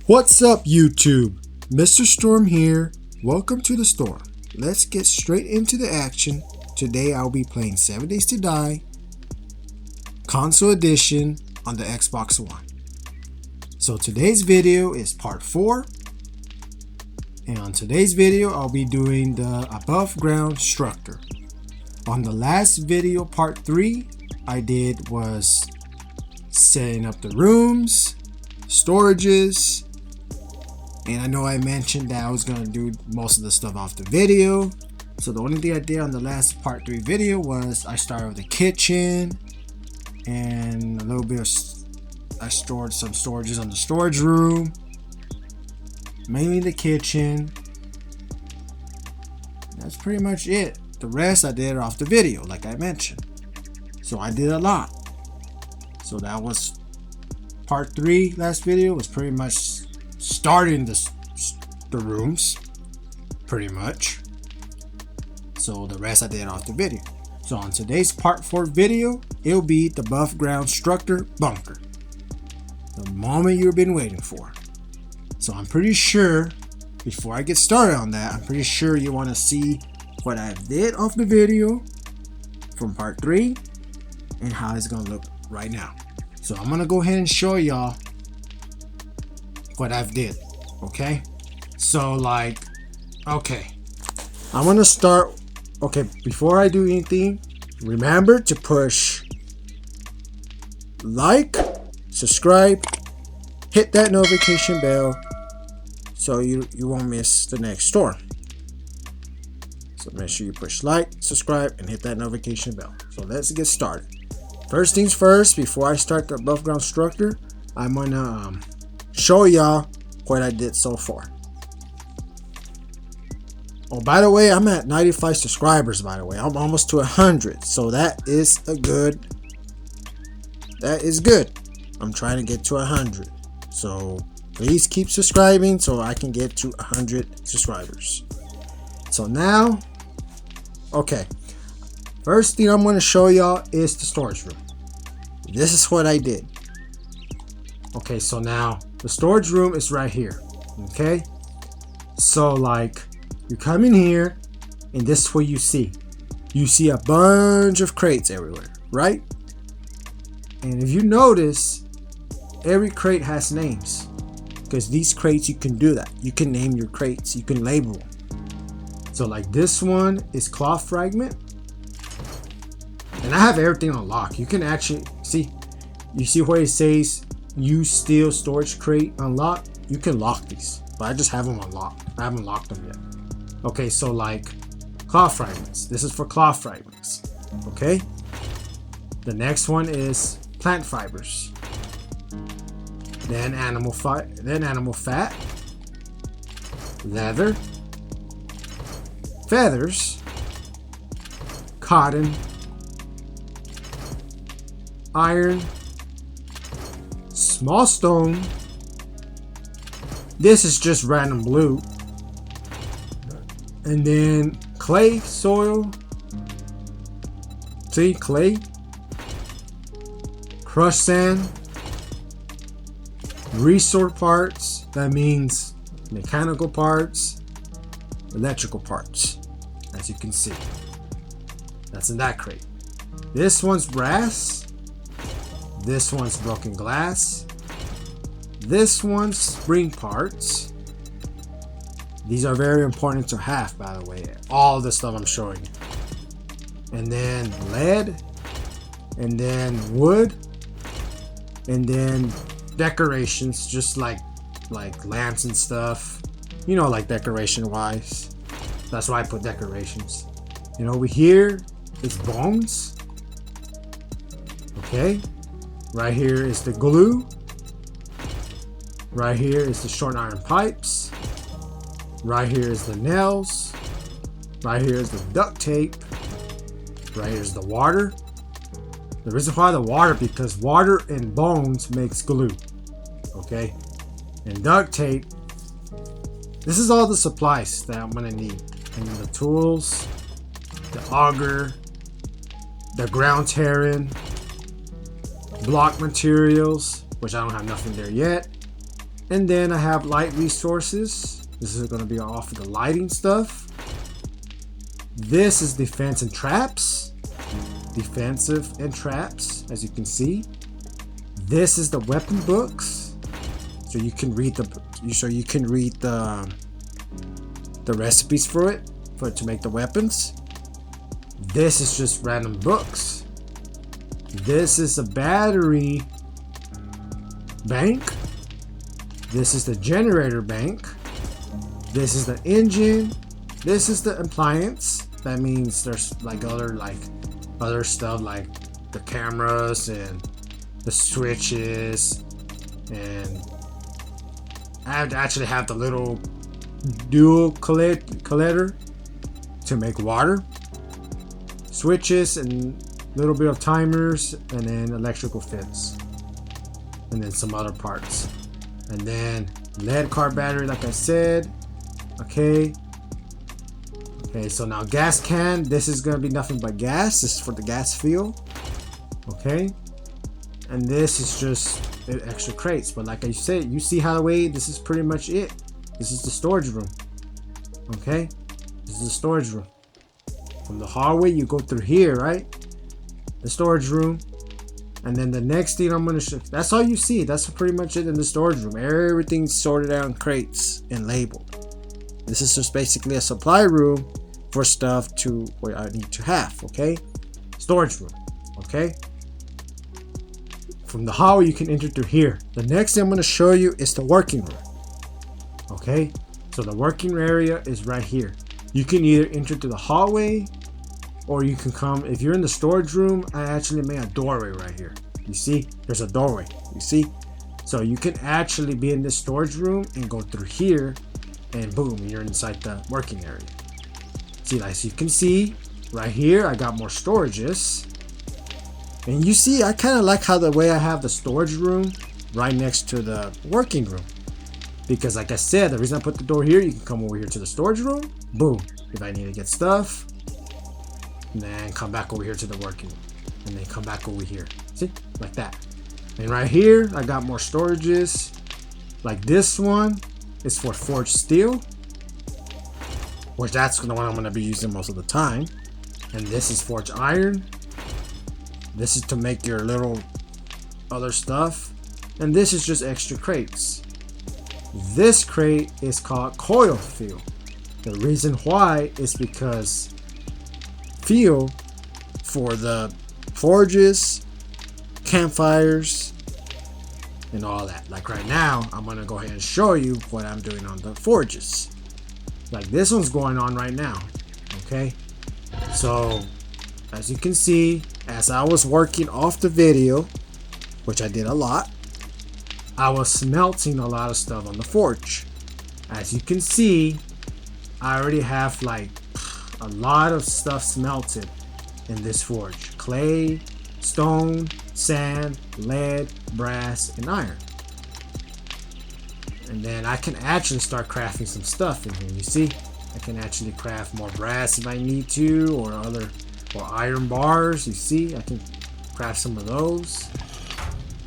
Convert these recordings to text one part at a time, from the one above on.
What's up YouTube? MrSt0rM here. Welcome to the storm. Let's get straight into the action. Today I'll be playing 7 Days to Die Console Edition on the Xbox One. So today's video is part 4. And on today's video I'll be doing the above ground structure. On the last video, part 3, I did was setting up the rooms, storages, and I know I mentioned that I was going to do most of the stuff off the video. So the only thing I did on the last part 3 video was I started with the kitchen and a little bit of, I stored some storages on the storage room, mainly the kitchen. That's pretty much it. The rest I did off the video, like I mentioned. So I did a lot. So that was part 3. Last video was pretty much starting the rooms, pretty much. So the rest I did off the video. So on today's part 4 video, it'll be the above ground structure bunker, the moment you've been waiting for. So I'm pretty sure, before I get started on that, I'm pretty sure you want to see what I did off the video from part 3 and how it's gonna look right now. So I'm gonna go ahead and show y'all what I've did. Okay, so like, okay, I'm gonna start. Okay, before I do anything, remember to push like, subscribe, hit that notification bell so you won't miss the next storm. So make sure you push like, subscribe, and hit that notification bell. So let's get started. First things first, before I start the above ground structure, I'm gonna show y'all what I did so far. Oh, by the way, I'm at 95 subscribers, by the way. I'm almost to 100, so that is good. I'm trying to get to 100, so please keep subscribing so I can get to 100 subscribers. So now, okay, first thing I'm going to show y'all is the storage room. This is what I did. Okay, so now the storage room is right here. Okay, so like, you come in here and this is what you see. You see a bunch of crates everywhere, right? And if you notice, every crate has names, because these crates, you can do that. You can name your crates, you can label them. So like this one is cloth fragment, and I have everything on lock. You can actually see, you see where it says use steel storage crate unlock. You can lock these, but I just have them unlocked. I haven't locked them yet. Okay, so like cloth fragments. This is for cloth fragments. Okay. The next one is plant fibers. Then animal fat, leather, feathers, cotton, iron, small stone. This is just random blue. And then clay, soil, see, clay, crushed sand, resource parts, that means mechanical parts, electrical parts, as you can see. That's in that crate. This one's brass, this one's broken glass, this one's spring parts. These are very important to have, by the way, all the stuff I'm showing you. And then lead, and then wood, and then decorations, just like lamps and stuff, you know, like decoration wise. That's why I put decorations. And over here is bones. Okay, right here is the glue. Right here is the short iron pipes. Right here is the nails. Right here is the duct tape. Right here is the water. The reason why the water, because water and bones makes glue. Okay, and duct tape. This is all the supplies that I'm gonna need. And then the tools, the auger, the ground tearing, block materials, which I don't have nothing there yet. And then I have light resources. This is going to be off of the lighting stuff. This is defense and traps. Defensive and traps, as you can see. This is the weapon books. So you can read the recipes for it to make the weapons. This is just random books. This is a battery bank. This is the generator bank. This is the engine. This is the appliance. That means there's like other stuff like the cameras and the switches, and I actually have the little dual collector to make water, switches, and a little bit of timers, and then electrical fence, and then some other parts, and then lead car battery, like I said. Okay, so now gas can. This is gonna be nothing but gas. This is for the gas fuel. Okay, and this is just extra crates. But like I said, you see how the way this is pretty much it. This is the storage room. Okay, this is the storage room. From the hallway, you go through here, right? The storage room. And then the next thing I'm going to show, that's all you see. That's pretty much it in the storage room. Everything's sorted out in crates and labeled. This is just basically a supply room for stuff to where I need to have. Okay, storage room. Okay, from the hallway you can enter through here. The next thing I'm going to show you is the working room. Okay, so the working area is right here. You can either enter through the hallway, or you can come, if you're in the storage room, I actually made a doorway right here. You see, there's a doorway, you see? So you can actually be in this storage room and go through here, and boom, you're inside the working area. See, as you can see, right here, I got more storages. And you see, I kind of like how the way I have the storage room right next to the working room. Because like I said, the reason I put the door here, you can come over here to the storage room, boom, if I need to get stuff, and then come back over here to the working room, and then come back over here, see, like that. And right here, I got more storages, like this one is for forged steel, which that's the one I'm going to be using most of the time, and this is forged iron. This is to make your little other stuff, and this is just extra crates. This crate is called coil fuel. The reason why is because fuel for the forges, campfires, and all that. Like right now, I'm gonna go ahead and show you what I'm doing on the forges. Like this one's going on right now. Okay, so as you can see, as I was working off the video, which I did a lot, I was smelting a lot of stuff on the forge. As you can see, I already have like a lot of stuff smelted in this forge. Clay, stone, sand, lead, brass, and iron. And then I can actually start crafting some stuff in here. You see, I can actually craft more brass if I need to, or iron bars. You see, I can craft some of those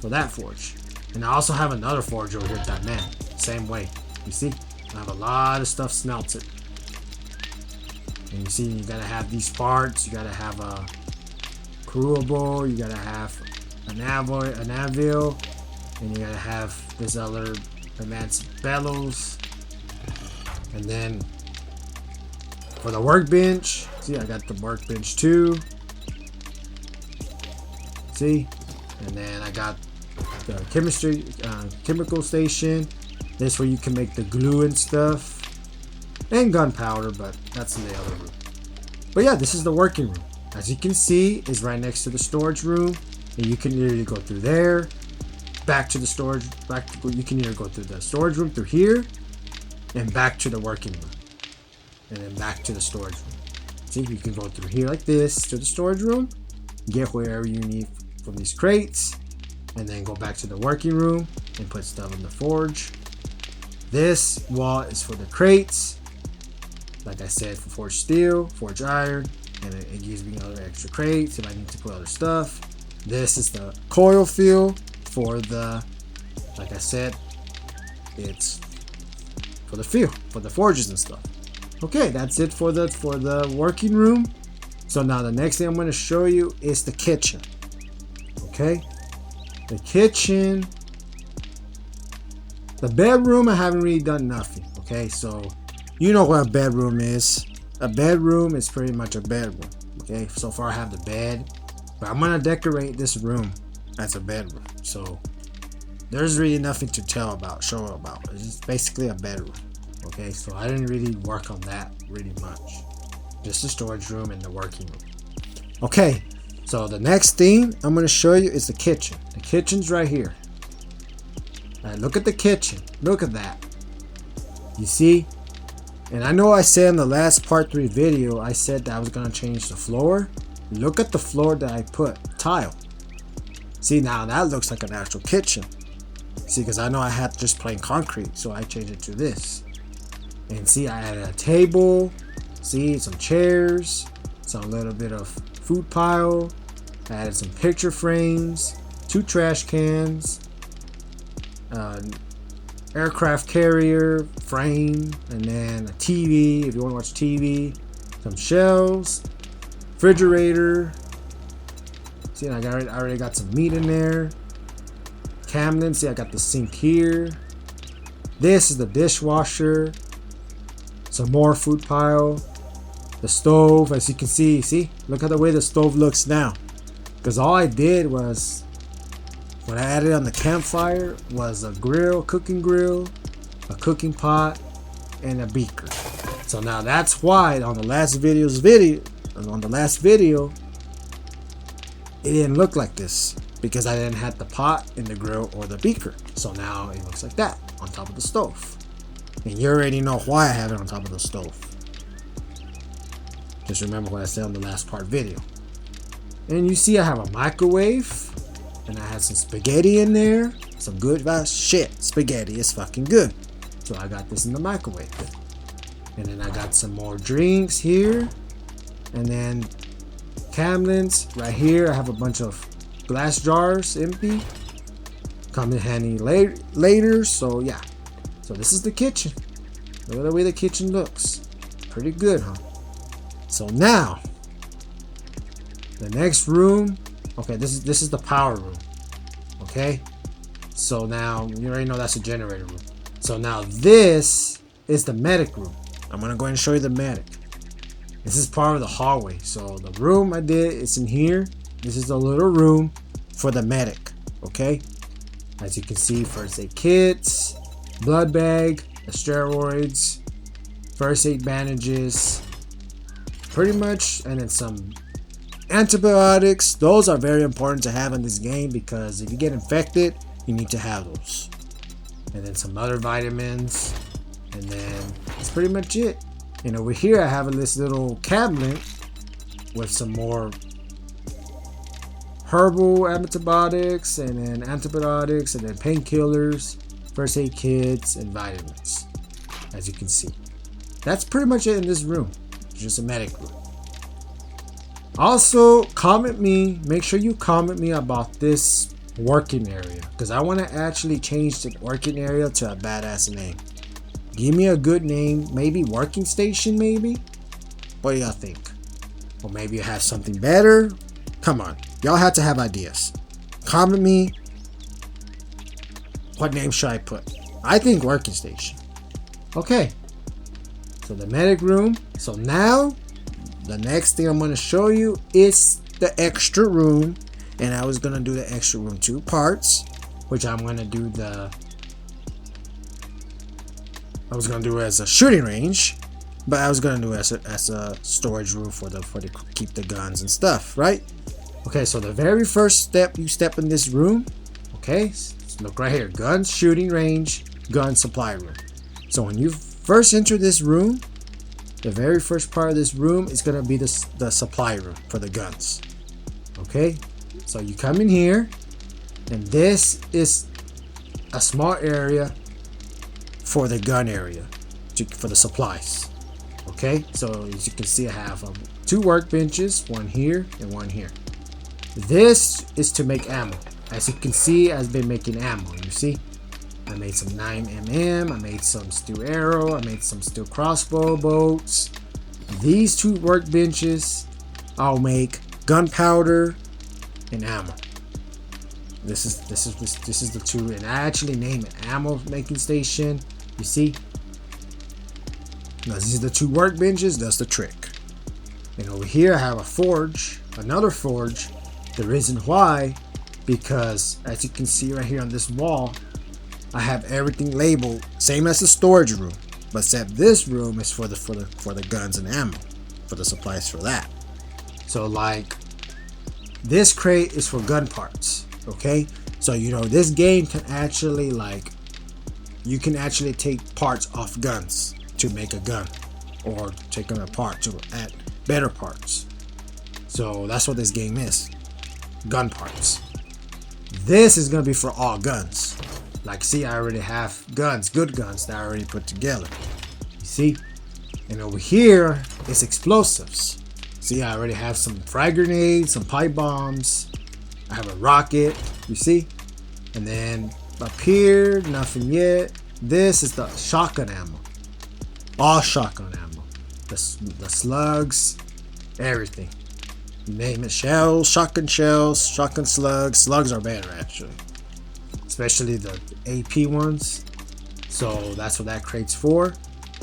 for that forge. And I also have another forge over here at that man. Same way. You see, I have a lot of stuff smelted. And you see, you gotta have these parts. You gotta have a crucible. You gotta have an anvil, and you gotta have this other advanced bellows. And then for the workbench, see, I got the workbench too. See, and then I got the chemical station. This where you can make the glue and stuff, and gunpowder, but that's in the other room. But yeah, this is the working room. As you can see, is right next to the storage room, and you can literally go through there, back to the storage. You can either go through the storage room through here, and back to the working room, and then back to the storage room. See, you can go through here like this to the storage room, get wherever you need from these crates, and then go back to the working room and put stuff in the forge. This wall is for the crates, like I said, for forged steel, forged iron, and it gives me other extra crates if I need to put other stuff. This is the coil fuel for the, like I said, it's for the field, for the forges and stuff. Okay, that's it for the working room. So now the next thing I'm going to show you is the kitchen. Okay, the kitchen. The bedroom, I haven't really done nothing. Okay, so you know what a bedroom is. A bedroom is pretty much a bedroom. Okay, so far I have the bed, but I'm gonna decorate this room as a bedroom. So there's really nothing to show about. It's just basically a bedroom. Okay, so I didn't really work on that really much. Just the storage room and the working room. Okay, so the next thing I'm gonna show you is the kitchen. The kitchen's right here. All right, look at the kitchen. Look at that. You see? And I know I said in the last part 3 video, I said that I was gonna change the floor. Look at the floor that I put, tile. See, now that looks like an actual kitchen. See, because I know I had just plain concrete, so I changed it to this. And see, I added a table. See, some chairs, some little bit of food pile. I added some picture frames, 2 trash cans, aircraft carrier frame, and then a TV if you want to watch TV, some shelves, refrigerator. See, I already got some meat in there. Cabinet. See, I got the sink here. This is the dishwasher. Some more food pile. The stove, as you can see, look at the way the stove looks now. Because all I did was, what I added on the campfire was a grill, cooking grill, a cooking pot, and a beaker. So now that's why on the last video, it didn't look like this, because I didn't have the pot in the grill or the beaker. So now it looks like that on top of the stove. And you already know why I have it on top of the stove. Just remember what I said on the last part video. And you see I have a microwave. And I had some spaghetti in there. Some good shit. Spaghetti is fucking good. So I got this in the microwave. And then I got some more drinks here. And then cabinets. Right here I have a bunch of glass jars empty. Come in handy later. So yeah. So this is the kitchen. Look at the way the kitchen looks. Pretty good, huh? So now, the next room. Okay, this is the power room. Okay, so now you already know that's a generator room. So now this is the medic room. I'm gonna go ahead and show you the medic. This is part of the hallway. So the room I did is in here. This is the little room for the medic. Okay, as you can see, first aid kits, blood bag, the steroids, first aid bandages, pretty much, and then some antibiotics. Those are very important to have in this game, because if you get infected, you need to have those. And then some other vitamins, and then that's pretty much it. And over here I have this little cabinet with some more herbal antibiotics, and then antibiotics, and then painkillers, first aid kits, and vitamins. As you can see, that's pretty much it in this room. It's just a medic room. Also, make sure you comment me about this working area, because I want to actually change the working area to a badass name. Give me a good name, maybe working station, maybe? What do y'all think? Or maybe you have something better? Come on, y'all have to have ideas. Comment me, what name should I put? I think working station. Okay, so the medic room. So now, the next thing I'm going to show you is the extra room. And I was going to do the extra room 2 parts, which I'm going to do I was going to do it as a shooting range, but I was going to do it as a storage room for to keep the guns and stuff, right? Okay, so the very first step, you step in this room. Okay, look right here, guns, shooting range, gun supply room. So when you first enter this room, the very first part of this room is going to be the supply room for the guns. Okay, so you come in here, and this is a small area for the gun area, for the supplies. Okay, so as you can see, I have 2 workbenches, one here and one here. This is to make ammo. As you can see, I've been making ammo, you see? I made some 9mm. I made some steel arrow. I made some steel crossbow bolts. These 2 workbenches, I'll make gunpowder and ammo. This is the 2, and I actually name it ammo making station. You see? Now these are the 2 workbenches. That's the trick. And over here I have a forge, another forge. The reason why, because as you can see right here on this wall, I have everything labeled same as the storage room, but except this room is for the guns and ammo, for the supplies for that. So like this crate is for gun parts. Okay, so you know this game can actually you can actually take parts off guns to make a gun, or take them apart to add better parts. So that's what this game is, gun parts. This is gonna be for all guns. Like, see, I already have guns, good guns that I already put together. You see, and over here is explosives. See, I already have some frag grenades, some pipe bombs. I have a rocket, you see? And then up here, nothing yet. This is the shotgun ammo. All shotgun ammo. The slugs, everything. You name it. Shells, shotgun slugs. Slugs are better, actually. Especially the AP ones. So that's what that crate's for.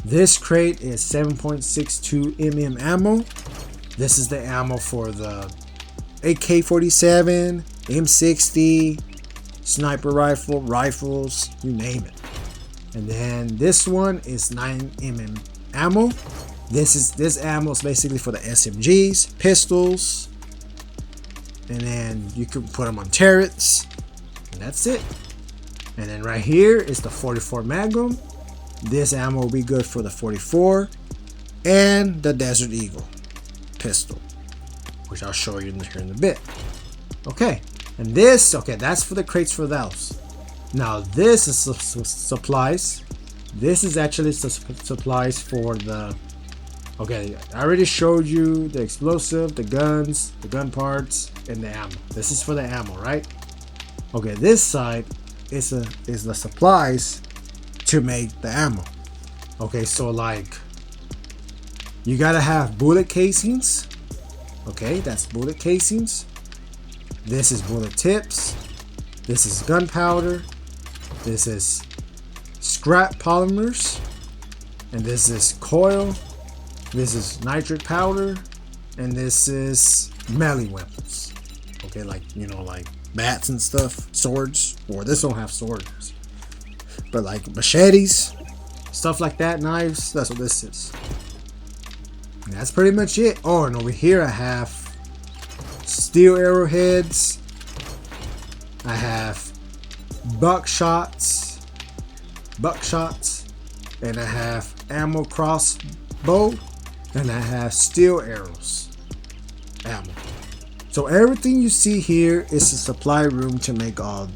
This crate is 7.62mm ammo. This is the ammo for the AK-47, M60, sniper rifles, you name it. And then this one is 9mm ammo. This ammo is basically for the SMGs, pistols, and then you can put them on turrets, and that's it. And then right here is the 44 Magnum. This ammo will be good for the 44 and the Desert Eagle pistol, which I'll show you here in a bit. Okay, and this, that's for the crates for those. Now this is supplies. This is actually supplies for the, I already showed you the explosive, the guns, the gun parts, and the ammo. This is for the ammo, right? Okay, this side is the supplies to make the ammo. Okay, so like you gotta have bullet casings. Okay, that's bullet casings. This is bullet tips. This is gunpowder. This is scrap polymers. And this is coil. This is nitric powder. And this is melee weapons. Okay, like, you know, like bats and stuff, swords. Or this don't have swords, but like machetes, stuff like that, knives. That's what this is. And that's pretty much it. Oh, and over here I have steel arrowheads. I have buckshots, and I have ammo crossbow, and I have steel arrows ammo. So everything you see here is a supply room to make all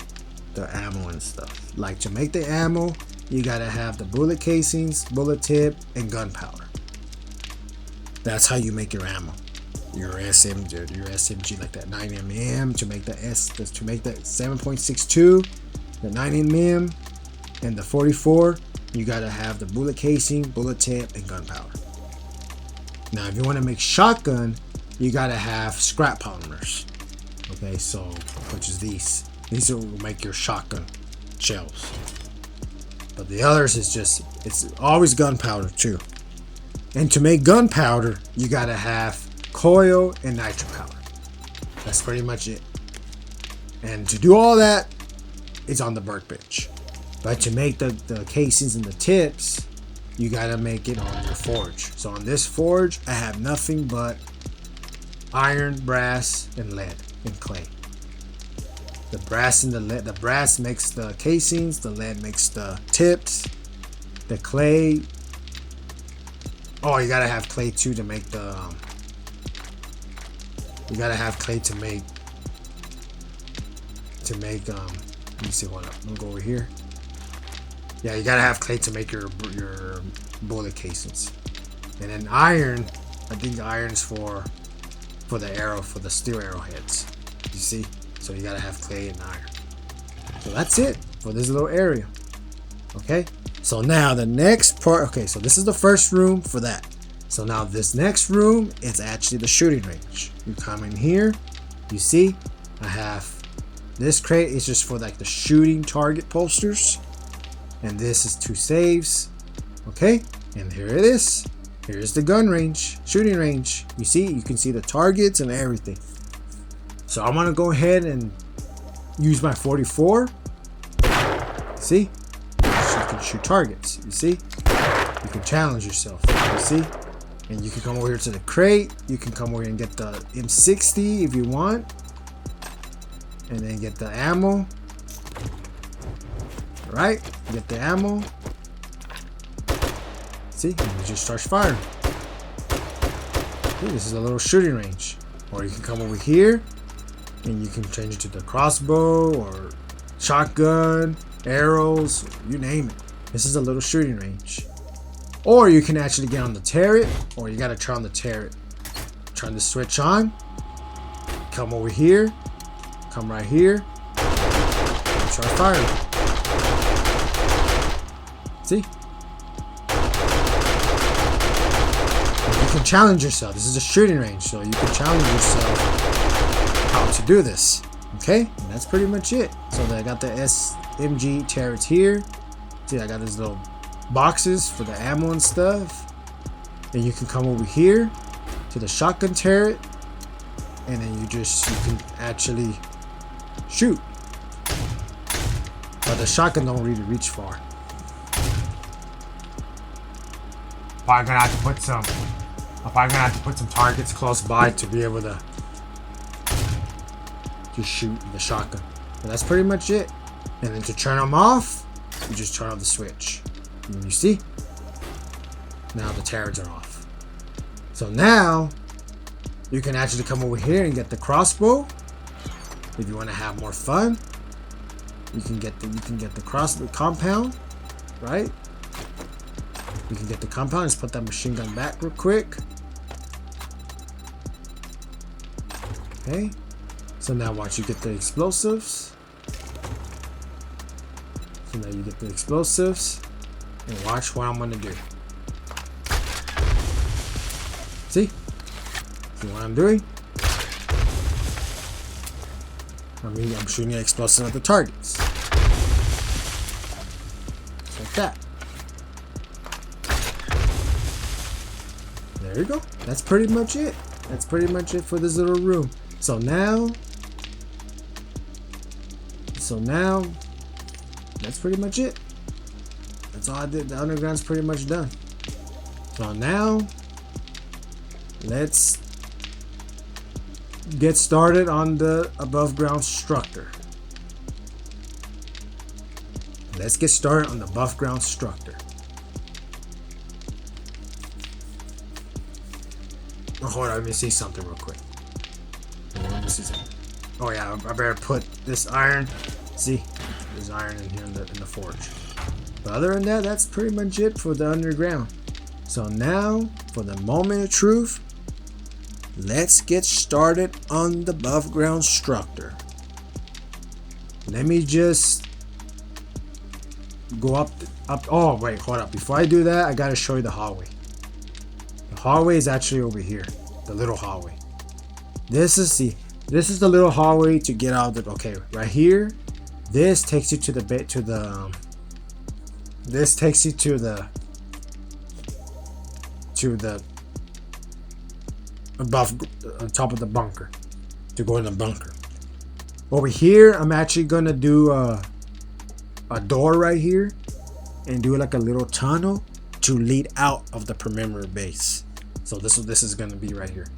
the ammo and stuff. Like, to make the ammo, you gotta have the bullet casings, bullet tip, and gunpowder. That's how you make your ammo. Your SMG, like that 9mm to make the 7.62, the 9mm, and the 44. You gotta have the bullet casing, bullet tip, and gunpowder. Now, if you want to make shotgun, you gotta have scrap polymers. Okay, so which is these. These will make your shotgun shells. But the others is just, it's always gunpowder too. And to make gunpowder, you gotta have coil and nitric powder. That's pretty much it. And to do all that, it's on the workbench. But to make the casings and the tips, you gotta make it on your forge. So on this forge, I have nothing but iron, brass, and lead, and clay. The brass and the lead, the brass makes the casings, the lead makes the tips, the clay. Oh, you gotta have clay too to make the. You gotta have clay to make. Let me see what up. Let me go over here. Yeah, you gotta have clay to make your bullet casings, and then iron. I think iron's for the arrow, for the steel arrowheads. You see, so you gotta have clay and iron. So that's it for this little area. Okay, so now the next part, okay, so this is the first room for that. So now this next room is actually the shooting range. You come in here, you see I have this crate is just for like the shooting target posters, and this is 2 saves. Okay, and here it is. Here's the gun range, shooting range. You see, you can see the targets and everything. So I'm gonna go ahead and use my 44. See, you can shoot targets. You see, you can challenge yourself. You see, and you can come over here to the crate. You can come over here and get the M60 if you want, and then get the ammo. Right, get the ammo. See, and you just start firing. See, this is a little shooting range. Or you can come over here and you can change it to the crossbow or shotgun, arrows, you name it. This is a little shooting range. Or you can actually get on the turret, or you gotta turn on the turret. Turn the switch on. Come over here. Come right here. And start firing. See? You can challenge yourself. This is a shooting range, so you can challenge yourself how to do this. Okay? And that's pretty much it. So I got the SMG turrets here. See, I got these little boxes for the ammo and stuff. And you can come over here to the shotgun turret, and then you can actually shoot. But the shotgun don't really reach far. I'm gonna have to put some targets close by to be able to shoot the shotgun. But that's pretty much it. And then to turn them off, you just turn on the switch. And you see? Now the turrets are off. So now you can actually come over here and get the crossbow. If you want to have more fun, you can get the compound, right? You can get the compound. Just put that machine gun back real quick. Okay. So now watch, you get the explosives. So now you get the explosives. And watch what I'm gonna do. See? See what I'm doing? I'm shooting the explosive at the targets. Just like that. There you go. That's pretty much it. That's pretty much it for this little room. So now, that's pretty much it. That's all I did. The underground's pretty much done. So now, let's get started on the above ground structure. Let's get started on the above ground structure. Oh, hold on, let me see something real quick. Let me see something. Oh yeah, I better put this iron. See, there's iron in here in the forge. But other than that, that's pretty much it for the underground. So now, for the moment of truth, let's get started on the above ground structure. Let me just go up. Oh wait, hold up. Before I do that, I gotta show you the hallway. The hallway is actually over here. The little hallway. This is the little hallway to get out of the. Okay, right here. This takes you to the bit to the. This takes you to the above, on top of the bunker, to go in the bunker. Over here, I'm actually gonna do a door right here and do like a little tunnel to lead out of the perimeter base. So this is gonna be right here,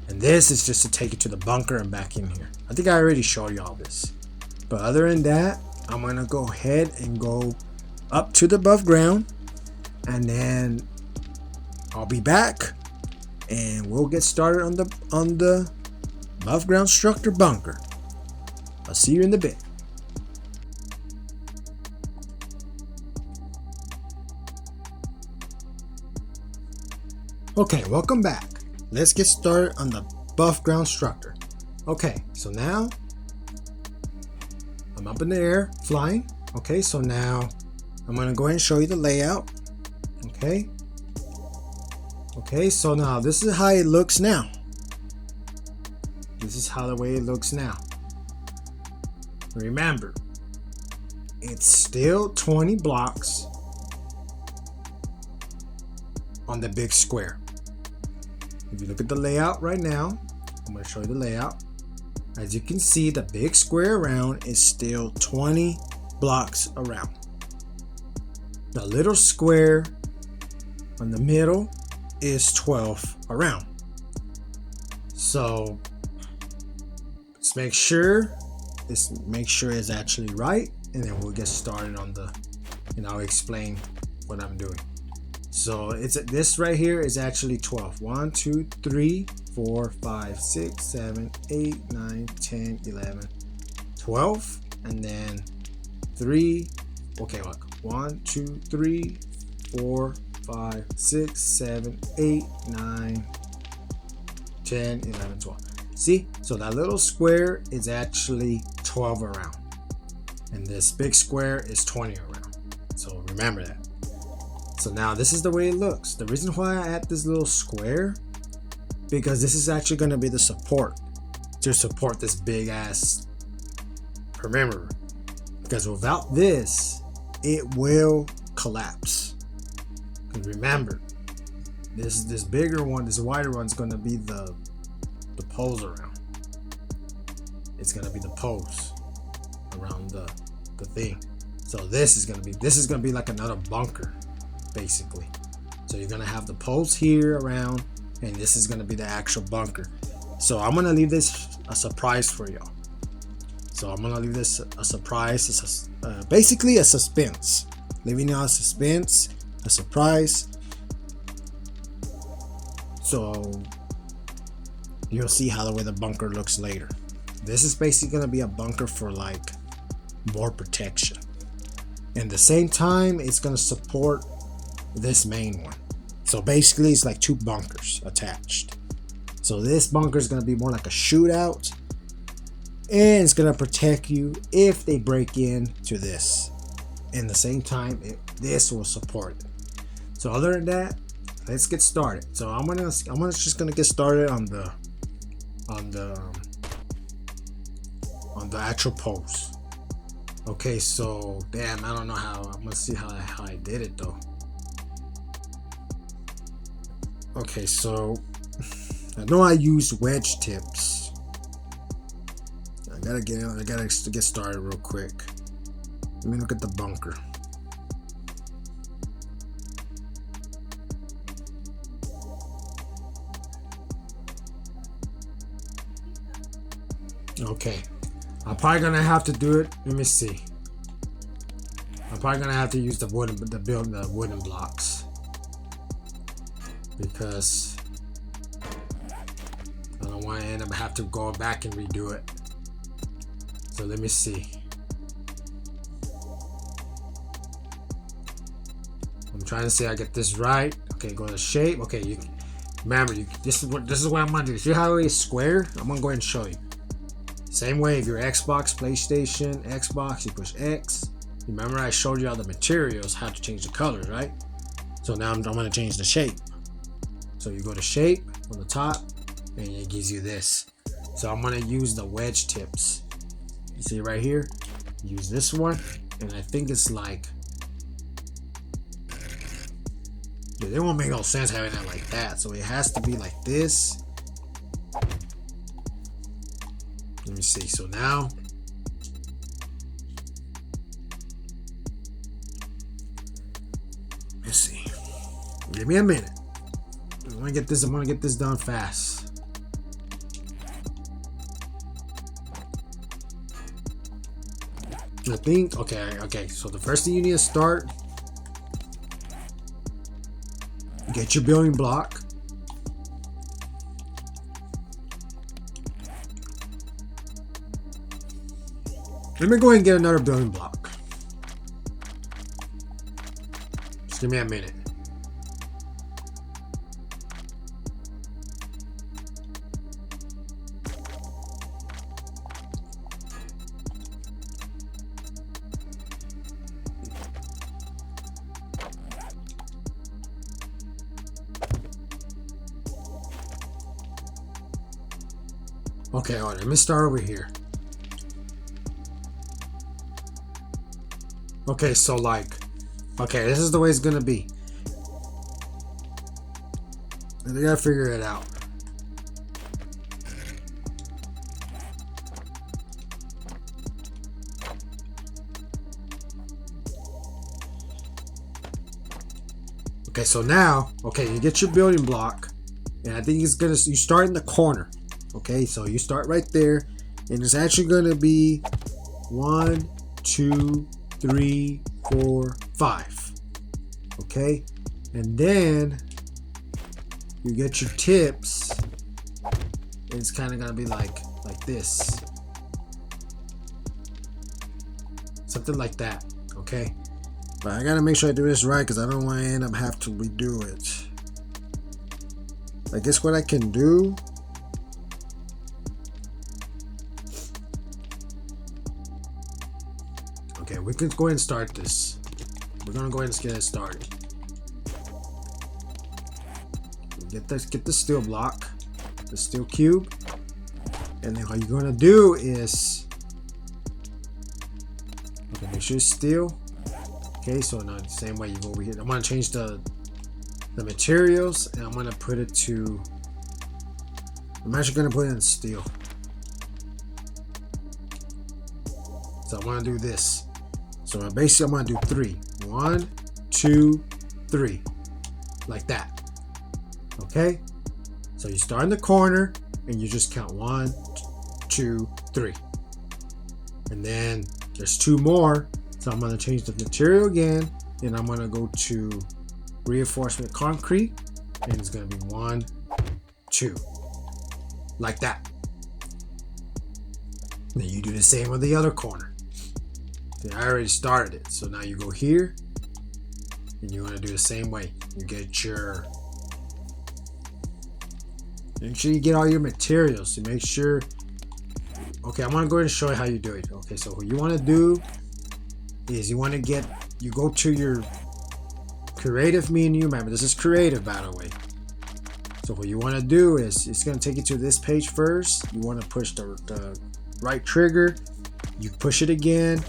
and this is just to take it to the bunker and back in here. I think I already showed you all this, but other than that, I'm gonna go ahead and go up to the above ground, and then I'll be back and we'll get started on the above ground structure bunker. I'll see you in the bit. Okay, welcome back. Let's get started on the above ground structure. Okay, so now I'm up in the air flying. Okay, so now I'm gonna go ahead and show you the layout. Okay. Okay, so now this is how it looks now. This is how the way it looks now. Remember, it's still 20 blocks on the big square. If you look at the layout right now, I'm going to show you the layout. As you can see, the big square around is still 20 blocks around. The little square on the middle is 12 around. So let's make sure it's actually right, and then we'll get started on the, and I'll explain what I'm doing. So this right here is actually 12. 1, 2, 3, 4, 5, 6, 7, 8, 9, 10, 11, 12, and then 3. Okay, look. 1, 2, 3, 4, 5, 6, 7, 8, 9, 10, 11, 12. See? So that little square is actually 12 around. And this big square is 20 around. So remember that. So now this is the way it looks. The reason why I add this little square, because this is actually going to be the support to support this big ass perimeter. Because without this, it will collapse. And remember, this bigger one, this wider one is going to be the poles around. It's going to be the poles around the thing. So this is going to be like another bunker, basically. So you're going to have the poles here around, and this is going to be the actual bunker. So I'm going to leave this a surprise for y'all. So I'm going to leave this a surprise, basically a suspense. Leaving y'all a suspense, a surprise. So you'll see how the way the bunker looks later. This is basically going to be a bunker for like more protection. And at the same time, it's going to support this main one. So basically it's like two bunkers attached. So this bunker is going to be more like a shootout, and it's going to protect you if they break into this. And at the same time, this will support it. So other than that, let's get started. So I'm just gonna get started on the actual post. Okay, so damn, I don't know how. I'm gonna see how I did it though. Okay, so I know I used wedge tips. I gotta get started real quick. Let me look at the bunker. Okay, I'm probably gonna have to do it. Let me see. I'm probably gonna have to use the wooden blocks, because I don't want to end up have to go back and redo it. So let me see. I'm trying to see I get this right. Okay, go to shape. Okay, remember, this is what I'm gonna do. See how it's square? I'm gonna go ahead and show you. Same way, if you're Xbox, PlayStation, Xbox, you push X. Remember I showed you all the materials, how to change the colors, right? So now I'm gonna change the shape. So you go to shape on the top, and it gives you this. So I'm gonna use the wedge tips. You see right here? Use this one, and I think it's like, dude, it won't make no sense having it like that. So it has to be like this. Let me see. So now, let's see. Give me a minute. I'm gonna get this done fast. I think. Okay. So the first thing you need to start, get your building block. Let me go ahead and get another building block. Just give me a minute. Okay, hold on, let me start over here. Okay, so like, okay, this is the way it's gonna be. They gotta figure it out. Okay, so now, okay, you get your building block, and I think it's gonna, you start in the corner. Okay, so you start right there, and it's actually gonna be 1, 2, 3, 4, 5. Okay, and then you get your tips, and it's kind of gonna be like this, something like that. Okay. But I gotta make sure I do this right because I don't want to end up have to redo it. I guess what I can do. Okay, we can go ahead and start this. We're gonna go ahead and get it started. Get the steel block, the steel cube, and then what you're gonna do is, okay, make sure it's steel. Okay, so now the same way you go over here. I'm gonna change the materials, and I'm gonna put it to. I'm actually gonna put it in steel. So I'm gonna do this. So basically, I'm gonna do 3. 1, 2, 3, like that. Okay. So you start in the corner, and you just count 1, 2, 3, and then there's 2 more. So I'm going to change the material again, and I'm going to go to reinforcement concrete, and it's going to be 1, 2, like that. Then you do the same with the other corner. Then I already started it, so now you go here, and you want to do the same way. You get your, make sure you get all your materials. So make sure. Okay, I'm going to go ahead and show you how you do it. Okay, so what you want to do is you go to your creative menu. Remember, this is creative, by the way. So what you want to do is, it's going to take you to this page first. You want to push the right trigger. You push it again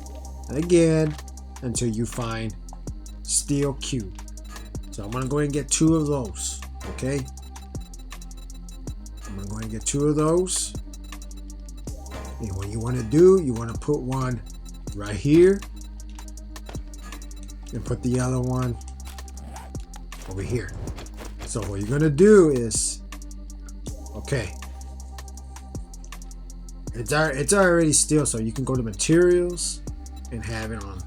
and again until you find steel cube. So I'm going to go ahead and get 2 of those. Okay, I'm going to go ahead and get 2 of those. And what you want to do, you want to put one right here, and put the other one over here. So what you're gonna do is, okay, it's already steel, so you can go to materials and have it on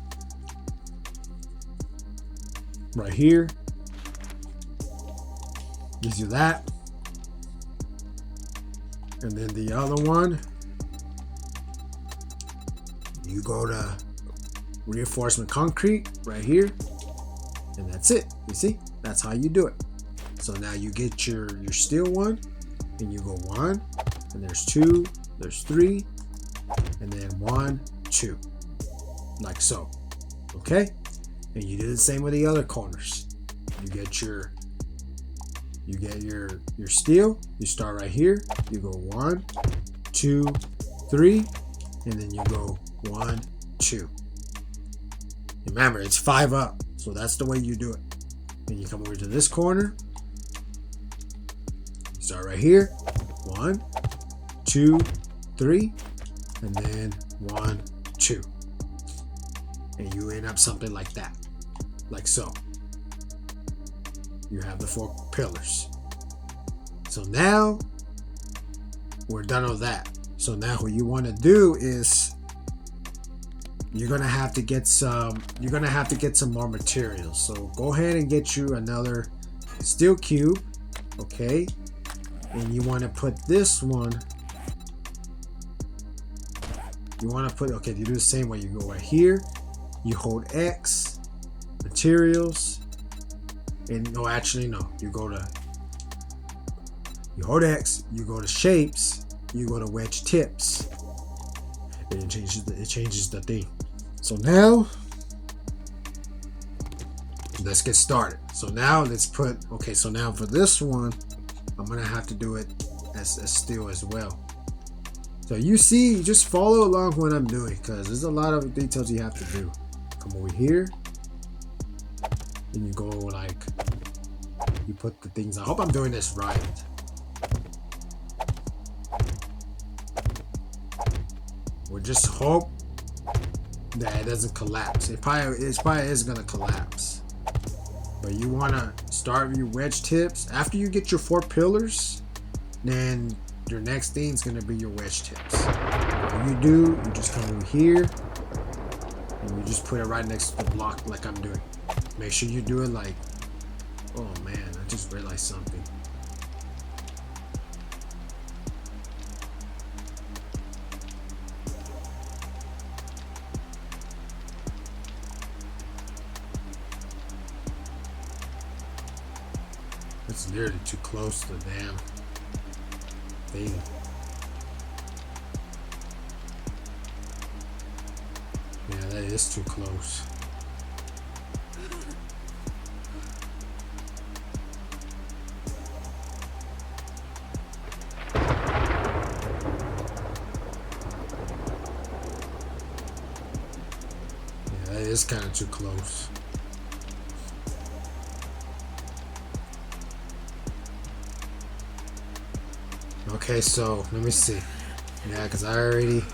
right here. Gives you that, and then the other one, you go to reinforcement concrete right here, and that's it. You see, that's how you do it. So now you get your steel one, and you go 1, and there's 2, there's 3, and then 1, 2, like so. Okay, and you do the same with the other corners. You get your steel. You start right here. You go 1, 2, 3, and then you go 1, 2. Remember, it's 5 up, so that's the way you do it. Then you come over to this corner. Start right here. 1, 2, 3, and then 1, 2, and you end up something like that, like so. You have the 4 pillars. So now we're done with that. So now what you want to do is, you're gonna have to get some more materials. So go ahead and get you another steel cube. Okay, and you want to put this one, you want to put, okay, you do the same way. You go right here, you hold X, materials, and no, actually no, you hold X, you go to shapes, you go to wedge tips, and it changes the thing. So now let's get started. So now let's put, okay, so now for this one, I'm gonna have to do it as steel as well. So you see, just follow along what I'm doing, because there's a lot of details you have to do. Come over here, and you go like, you put the things. I hope I'm doing this right. We just hope that it doesn't collapse. It probably is gonna collapse. But you wanna start with your wedge tips. After you get your 4 pillars, then your next thing is gonna be your wedge tips. What you do, you just come over here and you just put it right next to the block like I'm doing. Make sure you do it like, oh man, I just realized something. It's literally too close to the damn thing. Yeah, that is too close. Yeah, that is kind of too close. Okay, so let me see. Yeah, because I already.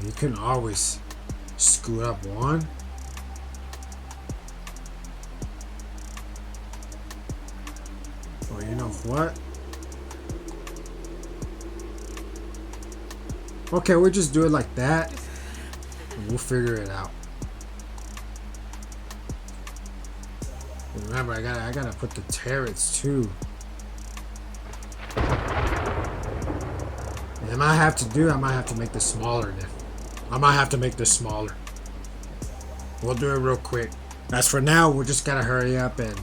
You can always scoot up one. Or you know what? Okay, we'll just do it like that. And we'll figure it out. Remember, I gotta put the turrets too. And I might have to make this smaller then. I might have to make this smaller. We'll do it real quick. As for now, we're just gotta hurry up, and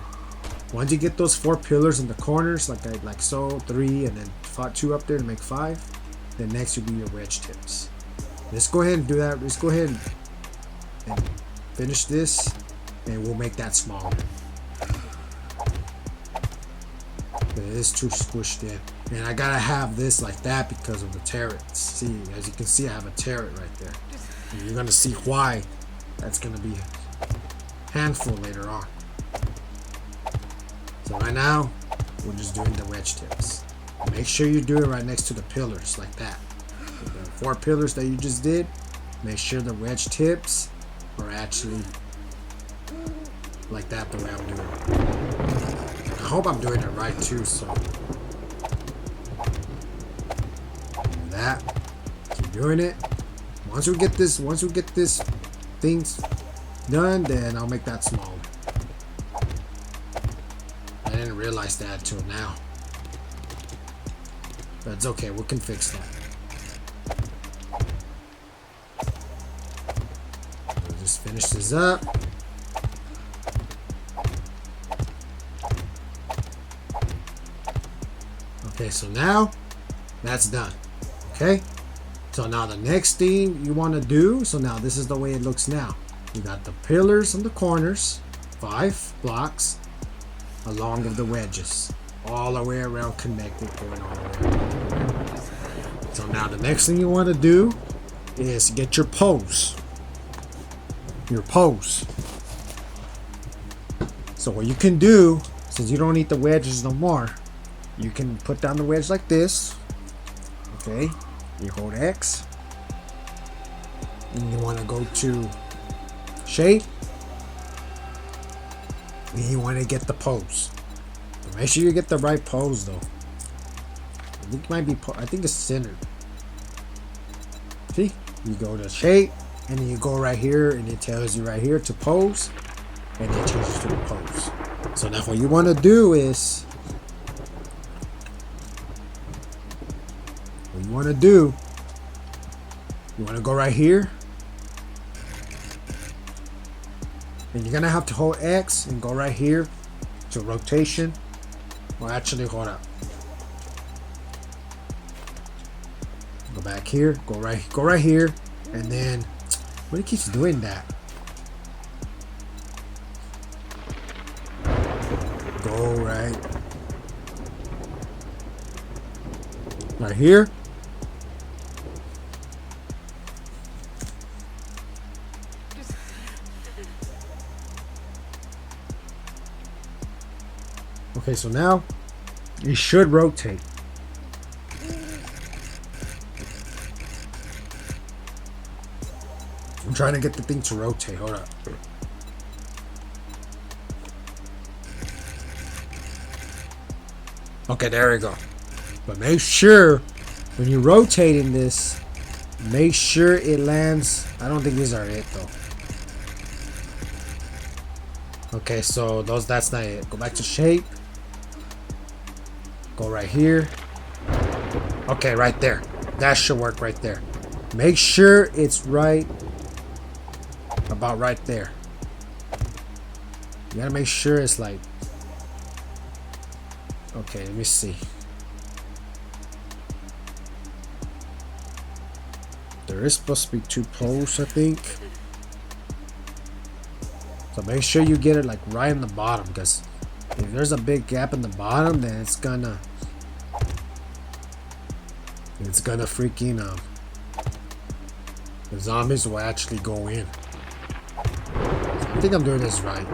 once you get those 4 pillars in the corners, like so, 3 and then 2 up there to make 5, then next will be your wedge tips. Let's go ahead and do that. Let's go ahead and finish this, and we'll make that smaller. It is too squished in. And I gotta have this like that because of the turrets. See, as you can see, I have a turret right there. And you're gonna see why that's gonna be a handful later on. So right now, we're just doing the wedge tips. Make sure you do it right next to the pillars like that. The 4 pillars that you just did, make sure the wedge tips are actually like that the way I'm doing it. I hope I'm doing it right too, so do that. Keep doing it. Once we get this things done, then I'll make that smaller. I didn't realize that till now. But it's okay, we can fix that. We'll just finish this up. Okay, so now that's done. Okay, so now the next thing you want to do, so now this is the way it looks now. You got the pillars on the corners, 5 blocks along with the wedges, all the way around connected, going all the way around. So now the next thing you want to do is get your posts. So what you can do, since you don't need the wedges no more, you can put down the wedge like this. Okay, you hold X, and you want to go to shape, and you want to get the pose. Make sure you get the right pose though. I think it might be. I think it's centered. See, you go to shape, and then you go right here, and it tells you right here to pose, and it changes to the pose. So now what you want to do is. You want to go right here, and you're gonna have to hold X and go right here to rotation. Or actually, hold up, go back here, go right here, and then when it keeps doing that, go right here. Okay, so now it should rotate. I'm trying to get the thing to rotate. Hold up. Okay, there we go. But make sure when you're rotating this, make sure it lands. I don't think these are it though. Okay, so that's not it. Go back to shape. Go right here. Okay, right there. That should work right there. Make sure it's right about right there. You gotta make sure it's like, okay, let me see. There is supposed to be 2 poles, I think. So make sure you get it like right in the bottom, because if there's a big gap in the bottom, then it's gonna freaking the zombies will actually go in. So I think I'm doing this right.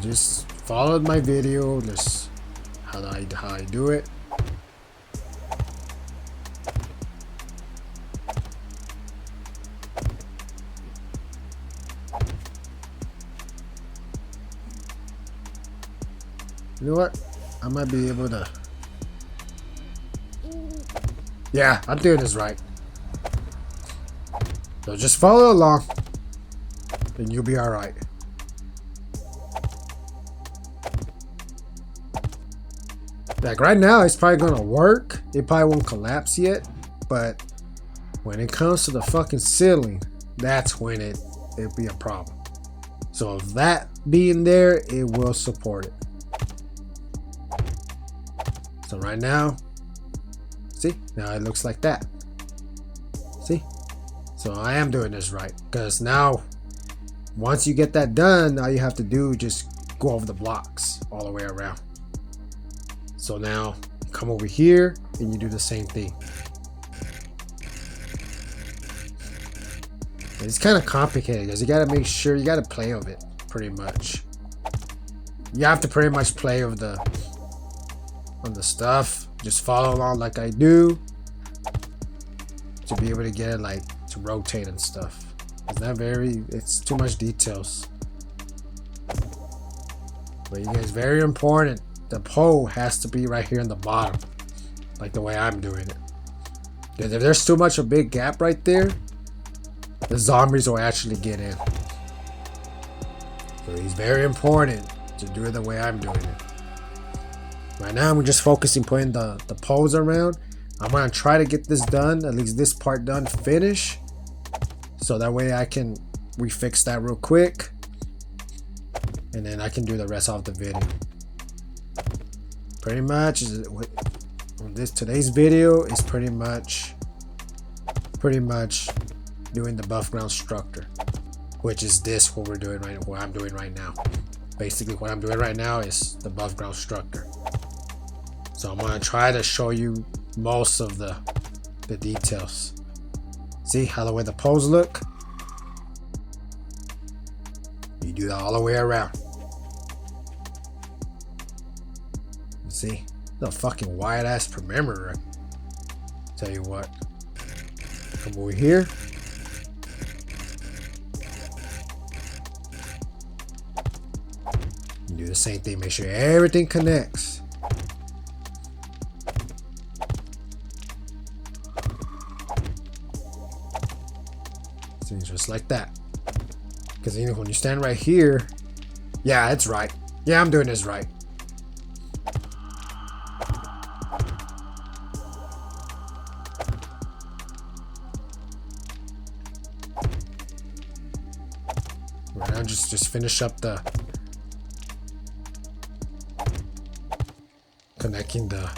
Just followed my video. Just how I do it. You know what? I might be able to. Yeah, I'm doing this right. So just follow along, and you'll be alright. Like right now, it's probably gonna work. It probably won't collapse yet, but when it comes to the fucking ceiling, that's when it'll be a problem. So that being there, it will support it. So right now, see, now it looks like that. See? So I am doing this right, because now once you get that done, all you have to do is just go over the blocks all the way around. So now you come over here and you do the same thing. It's kind of complicated because you got to make sure, you got to play with it pretty much. You have to pretty much play with the stuff. Just follow along like I do to be able to get it like to rotate and stuff. It's too much details. But you guys, very important. The pole has to be right here in the bottom, like the way I'm doing it. Because if there's too much a big gap right there, the zombies will actually get in. So it's very important to do it the way I'm doing it. Right now I'm just focusing putting the poles around. I'm gonna try to get this done, at least this part done, finish, so that way I can refix that real quick, and then I can do the rest of the video. Pretty much today's video is pretty much doing the buff ground structure, which is what we're doing right now, what I'm doing right now. Basically what I'm doing right now is the buff ground structure. So I'm gonna try to show you most of the details. See how the way the poles look? You do that all the way around. See? The fucking wide ass perimeter. Tell you what. Come over here. You do the same thing. Make sure everything connects. See, just like that. Because you know, when you stand right here, yeah, it's right. Yeah, I'm doing this right. Right now, just finish up the connecting the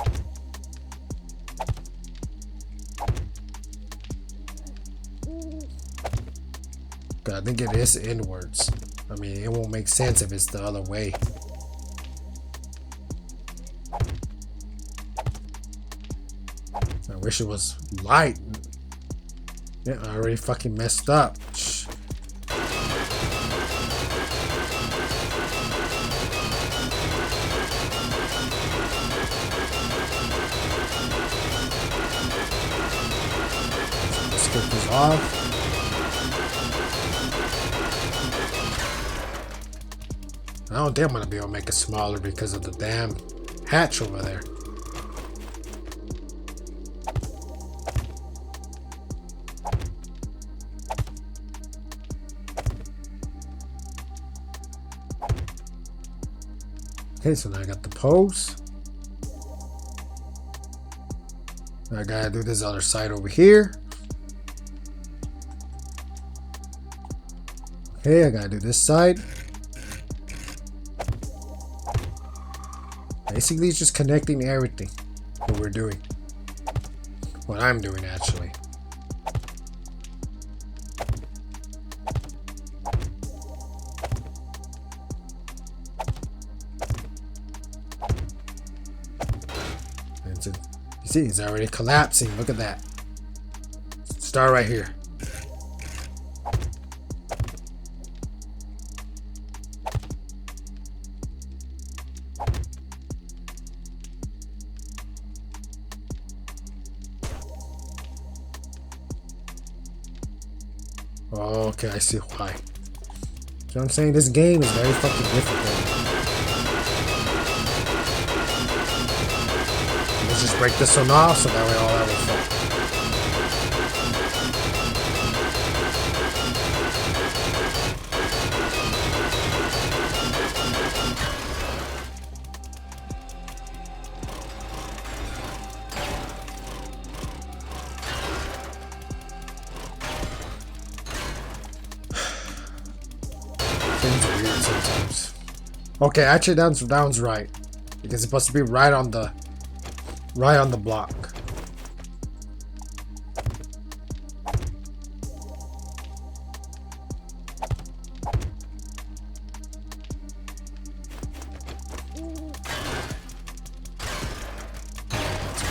I think it is inwards. I mean, it won't make sense if it's the other way. I wish it was light. Yeah, I already fucking messed up. Let's get this off. I don't think I'm gonna be able to make it smaller because of the damn hatch over there. Okay, so now I got the post. I gotta do this other side over here. Okay, I gotta do this side. Basically, it's just connecting everything. What we're doing. What I'm doing, actually. You see, it's already collapsing. Look at that. Start right here. Okay, I see why. So I'm saying this game is very fucking difficult. Let's just break this one off so that way all that will fall. Things are weird sometimes. Okay, actually down's right. Because it's supposed to be right on the block.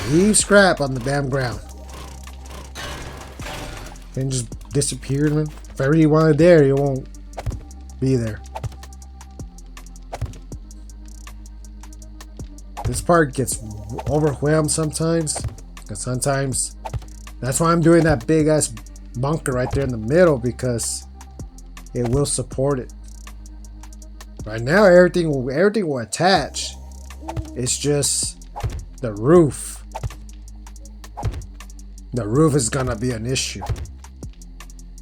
Leave scrap on the damn ground. Then just disappear, man. If I really want it there, it won't be there. This part gets overwhelmed sometimes. Because sometimes that's why I'm doing that big ass bunker right there in the middle, because it will support it. Right now everything will attach. It's just the roof. The roof is gonna be an issue.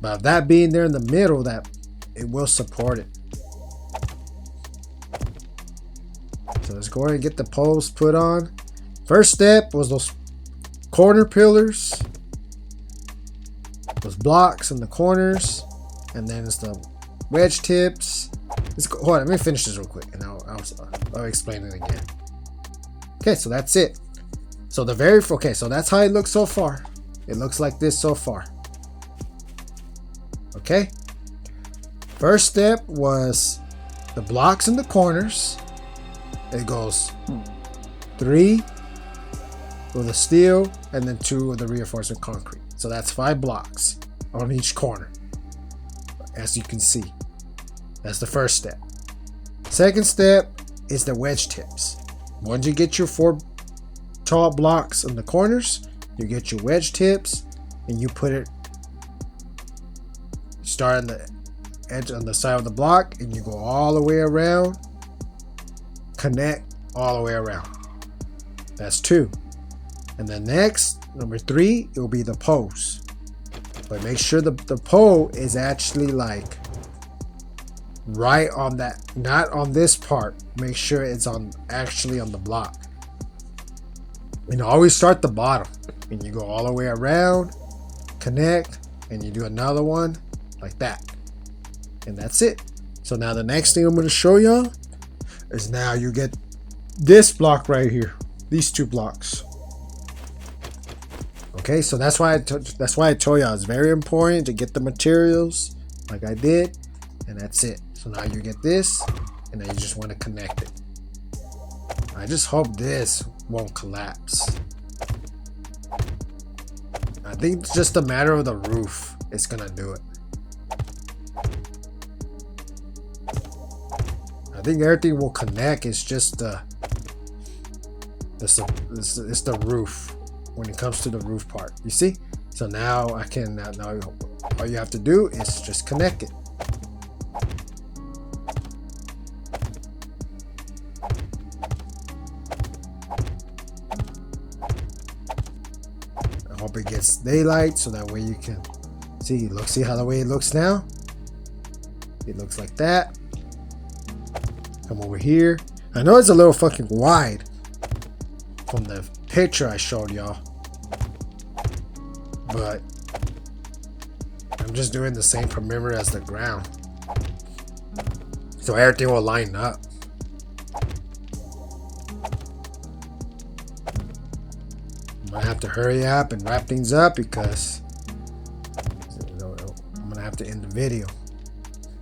But that being there in the middle, that it will support it. So let's go ahead and get the posts put on. First step was those corner pillars, those blocks in the corners, and then it's the wedge tips. Let's go. Hold on, let me finish this real quick, and I'll explain it again. Okay, so that's it. So so that's how it looks so far. It looks like this so far. Okay. First step was the blocks in the corners. It goes 3 with the steel and then 2 with the reinforcement concrete. So that's 5 blocks on each corner. As you can see, that's the first step. Second step is the wedge tips. Once you get your 4 tall blocks in the corners, you get your wedge tips and you put it, start on the edge on the side of the block and you go all the way around, connect all the way around. That's 2. And then next, number 3, it will be the post. But make sure the pole is actually like right on that, not on this part. Make sure it's actually on the block. And always start the bottom and you go all the way around, connect, and you do another one like that. And that's it. So now the next thing I'm going to show y'all is now you get this block right here, these 2 blocks. Okay, so that's why I told y'all it's very important to get the materials like I did, and that's it. So now you get this, and then you just want to connect it. I just hope this won't collapse. I think it's just a matter of the roof. It's gonna do it. I think everything will connect. It's just it's the roof when it comes to the roof part. You see? So now I can now all you have to do is just connect it. I hope it gets daylight so that way you can see. Look, see how the way it looks now? It looks like that. Come over here. I know it's a little fucking wide from the picture I showed y'all, but I'm just doing the same perimeter as the ground, so everything will line up. I'm gonna have to hurry up and wrap things up because I'm gonna have to end the video.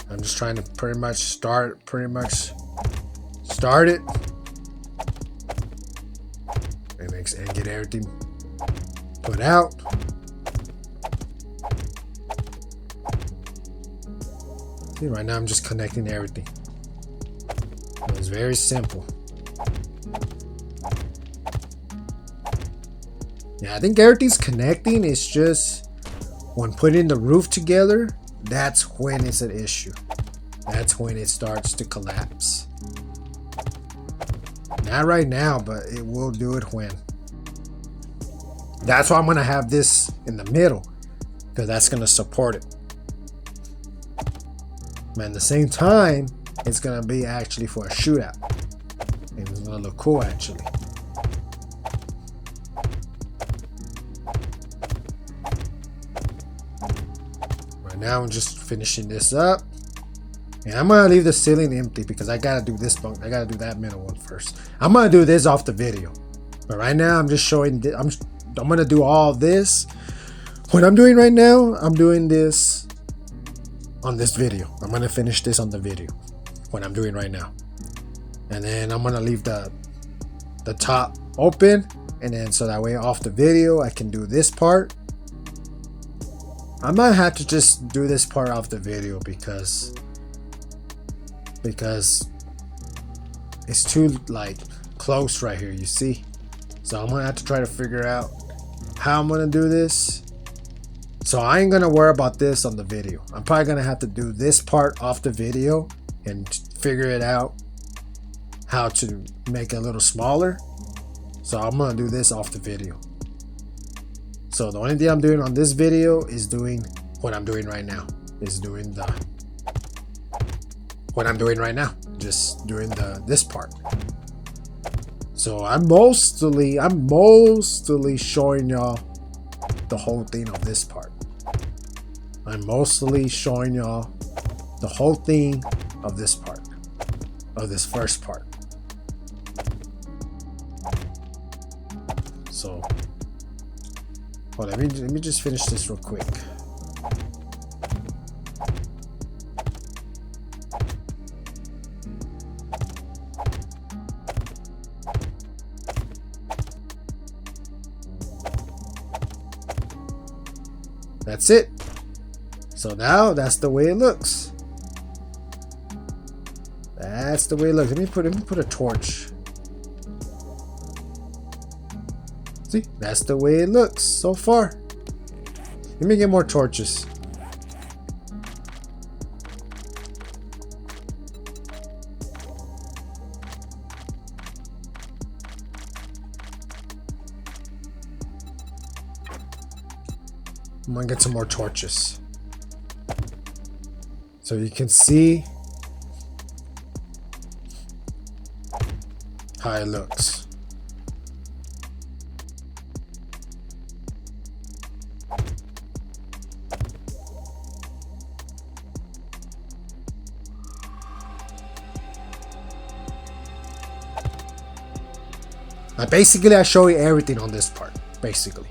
I'm just trying to pretty much start it and get everything put out. See, right now I'm just connecting everything. It's very simple. Yeah, I think everything's connecting. It's just when putting the roof together, that's when it's an issue. That's when it starts to collapse. Not right now, but it will do it when. That's why I'm gonna have this in the middle, because that's gonna support it. But at the same time, it's gonna be actually for a shootout, and it's gonna look cool actually. Right now, I'm just finishing this up. And I'm gonna leave the ceiling empty because I gotta do this bunk. I gotta do that middle one first. I'm gonna do this off the video, but right now I'm just showing. I'm gonna do all this. What I'm doing right now, I'm doing this on this video. I'm gonna finish this on the video. What I'm doing right now, and then I'm gonna leave the top open, and then so that way off the video I can do this part. I might have to just do this part off the video because it's too like close right here, you see. So I'm gonna have to try to figure out how I'm gonna do this. So I ain't gonna worry about this on the video. I'm probably gonna have to do this part off the video and figure it out how to make it a little smaller. So I'm gonna do this off the video. So the only thing I'm doing on this video is doing what I'm doing right now. What I'm doing right now, just doing this part. So I'm mostly showing y'all the whole thing of this part. I'm mostly showing y'all the whole thing of this part, of this first part. So, hold on, let me just finish this real quick. That's it. So now that's the way it looks. That's the way it looks. Let me put a torch. See, that's the way it looks so far. Let me get more torches. I'm gonna get some more torches so you can see how it looks. Basically, I show you everything on this part. Basically,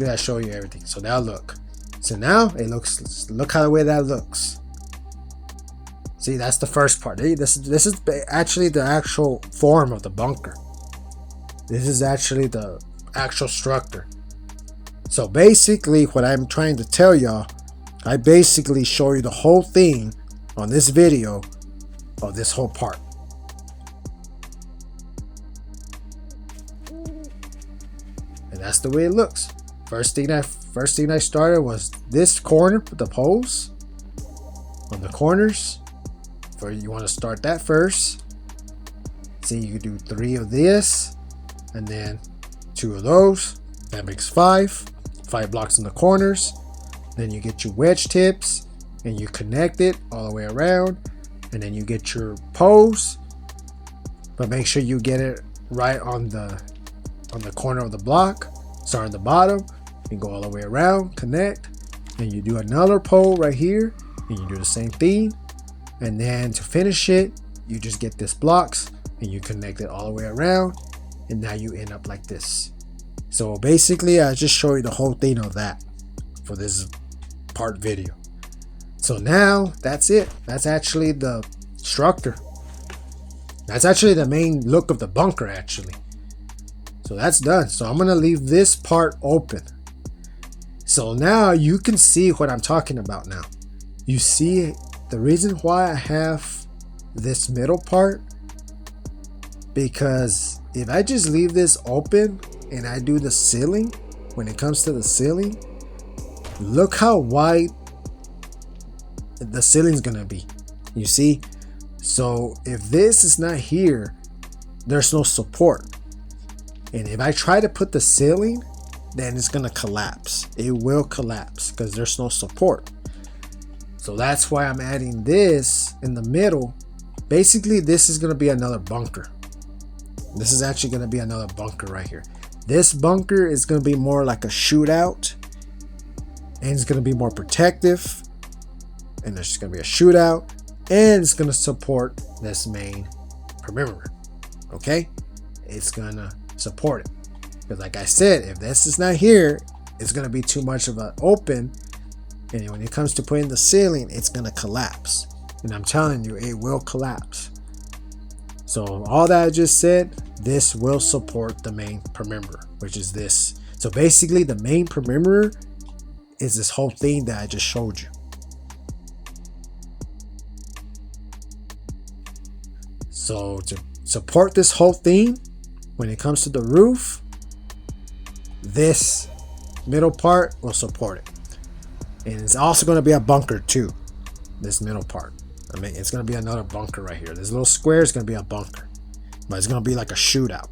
I show you everything. So now look. So now it looks. Look how the way that looks. See, that's the first part. This is actually the actual form of the bunker. This is actually the actual structure. So basically what I'm trying to tell y'all, I basically show you the whole thing on this video of this whole part. And that's the way it looks. First thing I started was this corner, put the poles on the corners. You want to start that first. See, you do 3 of this and then 2 of those. That makes 5 blocks in the corners. Then you get your wedge tips and you connect it all the way around, and then you get your poles, but make sure you get it right on the corner of the block. Start at the bottom and go all the way around, connect, and you do another pole right here and you do the same thing. And then to finish it, you just get this blocks and you connect it all the way around, and now you end up like this. So basically I just show you the whole thing of that for this part video. So now that's it. That's actually the structure. That's actually the main look of the bunker actually. So that's done. So I'm gonna leave this part open. So now you can see what I'm talking about now. You see the reason why I have this middle part, because if I just leave this open and I do the ceiling, when it comes to the ceiling, look how wide the ceiling's gonna be. You see? So if this is not here, there's no support. And if I try to put the ceiling, then it's gonna collapse. It will collapse because there's no support. So that's why I'm adding this in the middle. Basically, this is gonna be another bunker. This is actually gonna be another bunker right here. This bunker is gonna be more like a shootout, and it's gonna be more protective, and there's gonna be a shootout, and it's gonna support this main perimeter. Okay, it's gonna support it, because like I said, if this is not here, it's gonna be too much of an open, and when it comes to putting the ceiling, it's gonna collapse. And I'm telling you, it will collapse. So all that I just said, this will support the main perimeter, which is this. So basically the main perimeter is this whole thing that I just showed you. So to support this whole thing, when it comes to the roof, this middle part will support it. And it's also going to be a bunker too, this middle part. I mean, it's going to be another bunker right here. This little square is going to be a bunker, but it's going to be like a shootout.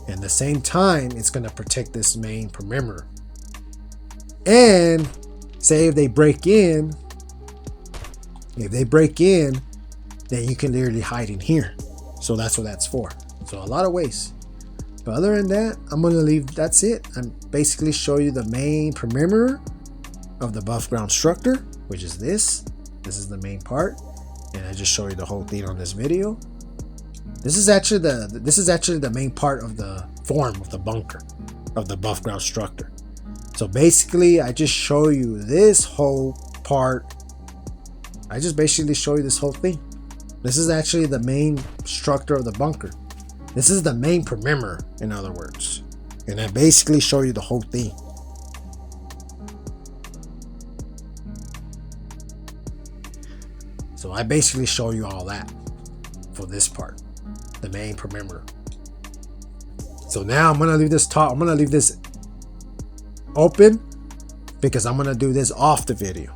And at the same time, it's going to protect this main perimeter. And say if they break in, then you can literally hide in here. So that's what that's for. So a lot of ways. But other than that, I'm going to leave, that's it. I'm basically show you the main perimeter of the above ground structure, which is this. This is the main part. And I just show you the whole thing on this video. This is actually the main part of the form of the bunker of the above ground structure. So basically I just show you this whole part. I just basically show you this whole thing. This is actually the main structure of the bunker. This is the main perimeter, in other words. And I basically show you the whole thing. So I basically show you all that for this part, the main perimeter. So now I'm gonna leave this I'm gonna leave this open because I'm gonna do this off the video.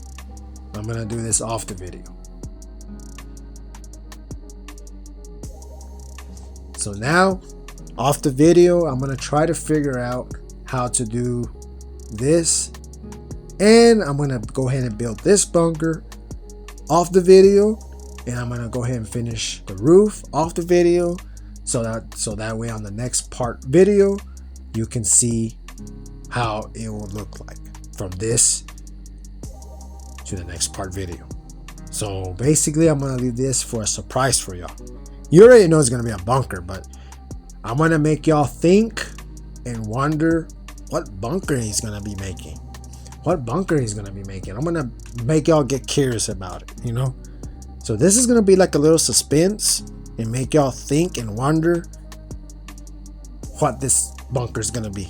So now off the video, I'm gonna try to figure out how to do this, and I'm gonna go ahead and build this bunker off the video, and I'm gonna go ahead and finish the roof off the video, so that way on the next part video you can see how it will look like from this to the next part video. So basically I'm gonna leave this for a surprise for y'all. You already know it's gonna be a bunker, but I'm gonna make y'all think and wonder what bunker he's gonna be making. I'm gonna make y'all get curious about it, you know? So this is gonna be like a little suspense and make y'all think and wonder what this bunker is gonna be.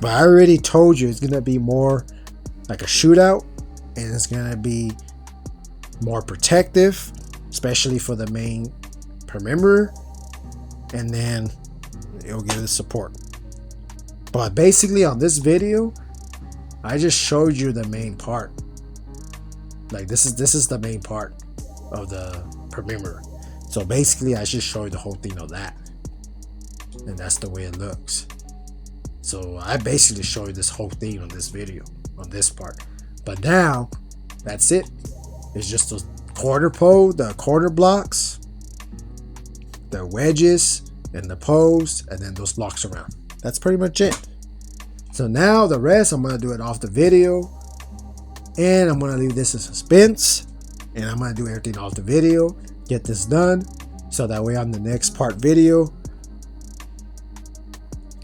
But I already told you it's gonna be more like a shootout, and it's gonna be more protective, especially for the main perimeter, and then it'll give the support. But basically on this video, I just showed you the main part. Like this is the main part of the perimeter. So basically I just showed you the whole thing of that, and that's the way it looks. So I basically showed you this whole thing on this video, on this part. But now that's it. It's just the quarter pole, the quarter blocks, the wedges, and the posts, and then those blocks around. That's pretty much it. So now the rest, I'm gonna do it off the video, and I'm gonna leave this in suspense, and I'm gonna do everything off the video, get this done, so that way on the next part video,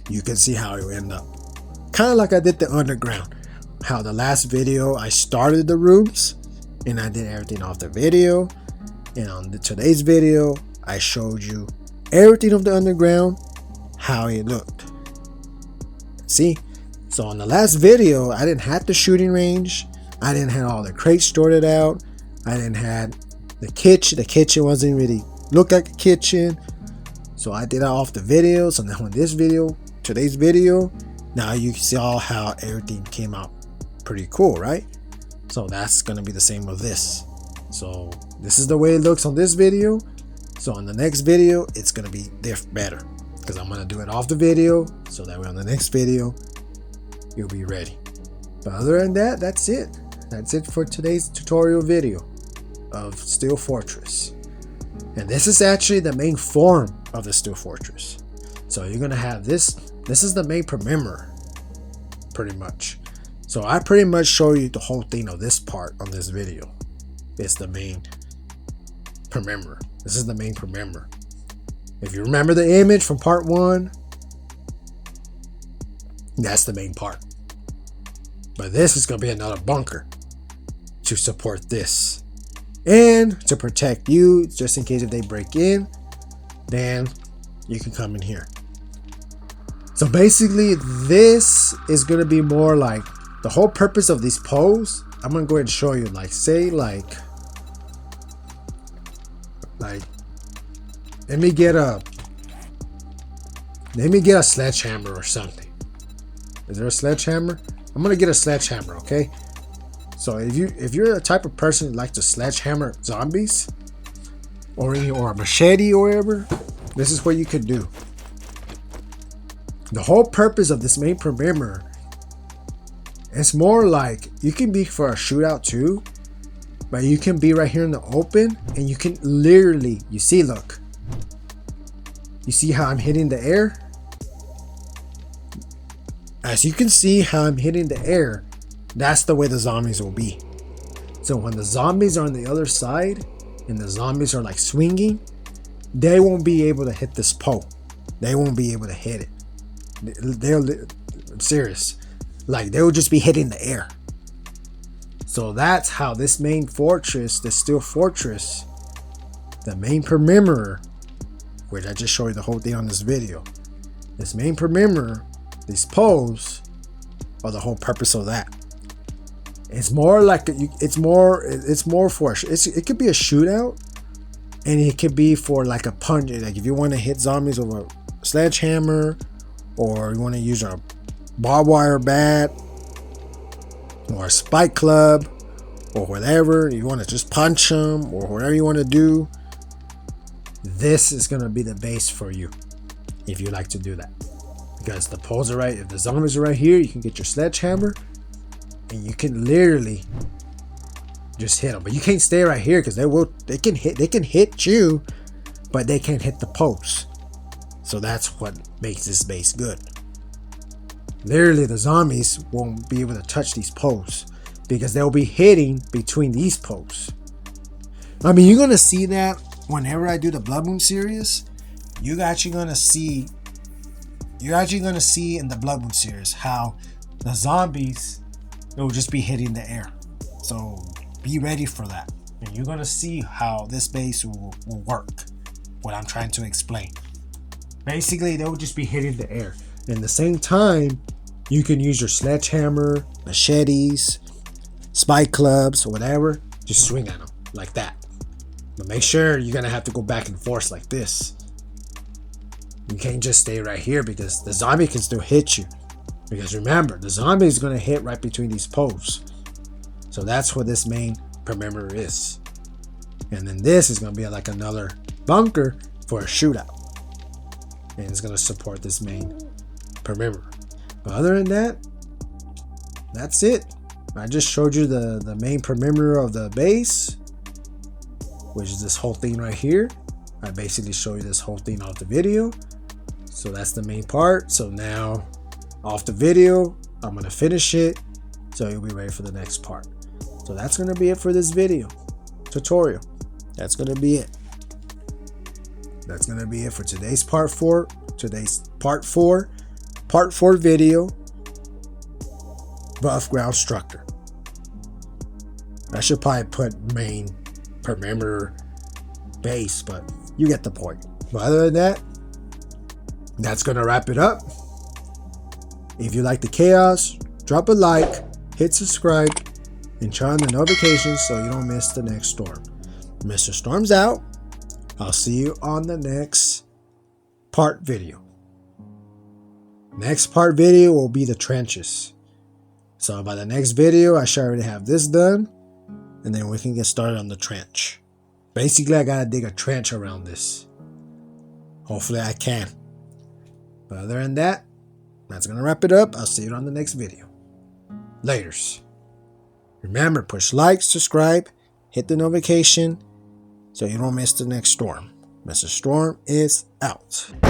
you can see how it will end up. Kind of like I did the underground. How the last video I started the rooms, and I did everything off the video, and on today's video, I showed you everything of the underground, how it looked. See? So on the last video, I didn't have the shooting range. I didn't have all the crates sorted out. I didn't have the kitchen. The kitchen wasn't really look like a kitchen. So I did it off the video. So now in this video, today's video, now you can see all how everything came out pretty cool, right? So that's gonna be the same with this. So this is the way it looks on this video. So on the next video, it's gonna be better, because I'm gonna do it off the video, so that way on the next video you'll be ready. But other than that, that's it. That's it for today's tutorial video of Steel Fortress. And this is actually the main form of the Steel Fortress. So you're gonna have this. This is the main perimeter, pretty much. So I pretty much show you the whole thing of this part on this video. It's the main perimeter. This is the main perimeter. If you remember the image from part 1, that's the main part. But this is going to be another bunker to support this, and to protect you, just in case if they break in, then you can come in here. So basically this is going to be more like the whole purpose of these poles. I'm going to go ahead and show you, like say like let me get a sledgehammer or something. Is there a sledgehammer? I'm gonna get a sledgehammer, okay? So if you're the type of person that likes to sledgehammer zombies, or a machete or whatever, this is what you could do. The whole purpose of this main perimeter, it's more like you can be for a shootout too, but you can be right here in the open, and you can literally, you see, look, you see how I'm hitting the air? As you can see how I'm hitting the air, that's the way the zombies will be. So when the zombies are on the other side and the zombies are like swinging, they won't be able to hit this pole. They won't be able to hit it. I'm serious. Like they will just be hitting the air. So that's how this main fortress, the Steel Fortress, the main perimeter, which I just showed you the whole thing on this video. This main perimeter, these poles, are the whole purpose of that. It's more like it's more for it could be a shootout, and it could be for like a punch. Like if you want to hit zombies with a sledgehammer, or you want to use a barbed wire bat, or a spike club, or whatever you want to just punch them, or whatever you want to do. This is gonna be the base for you if you like to do that, because the poles are right. If the zombies are right here, you can get your sledgehammer and you can literally just hit them. But you can't stay right here, because they can hit you, but they can't hit the posts. So that's what makes this base good. Literally, the zombies won't be able to touch these posts, because they'll be hitting between these posts. I mean, you're gonna see that whenever I do the Blood Moon series. You're actually gonna see in the Blood Moon series how the zombies will just be hitting the air. So be ready for that. and you're gonna see how this base will work. What I'm trying to explain. Basically, they'll just be hitting the air. And at the same time, you can use your sledgehammer, machetes, spike clubs, or whatever. Just swing at them like that. But make sure you're gonna have to go back and forth like this. You can't just stay right here because the zombie can still hit you. Because remember, the zombie is gonna hit right between these posts. So that's what this main perimeter is. And then this is gonna be like another bunker for a shootout. And it's gonna support this main perimeter. But other than that, that's it. I just showed you the main perimeter of the base, which is this whole thing right here. I basically show you this whole thing off the video. So that's the main part. So now off the video, I'm gonna finish it so you'll be ready for the next part. So that's gonna be it for this video tutorial. That's gonna be it. That's gonna be it for today's part 4. Part 4 video. Buff ground structure. I should probably put main perimeter base, but you get the point. But other than that, that's gonna wrap it up. If you like the chaos, drop a like, hit subscribe, and turn on the notifications so you don't miss the next storm. MrSt0rM's out. I'll see you on the next part video. Next part video will be the trenches. So by the next video, I should already have this done, and then we can get started on the trench. Basically, I gotta dig a trench around this. Hopefully I can. But other than that, that's gonna wrap it up. I'll see you on the next video. Laters. Remember, push like, subscribe, hit the notification so you don't miss the next storm. MrSt0rM is out.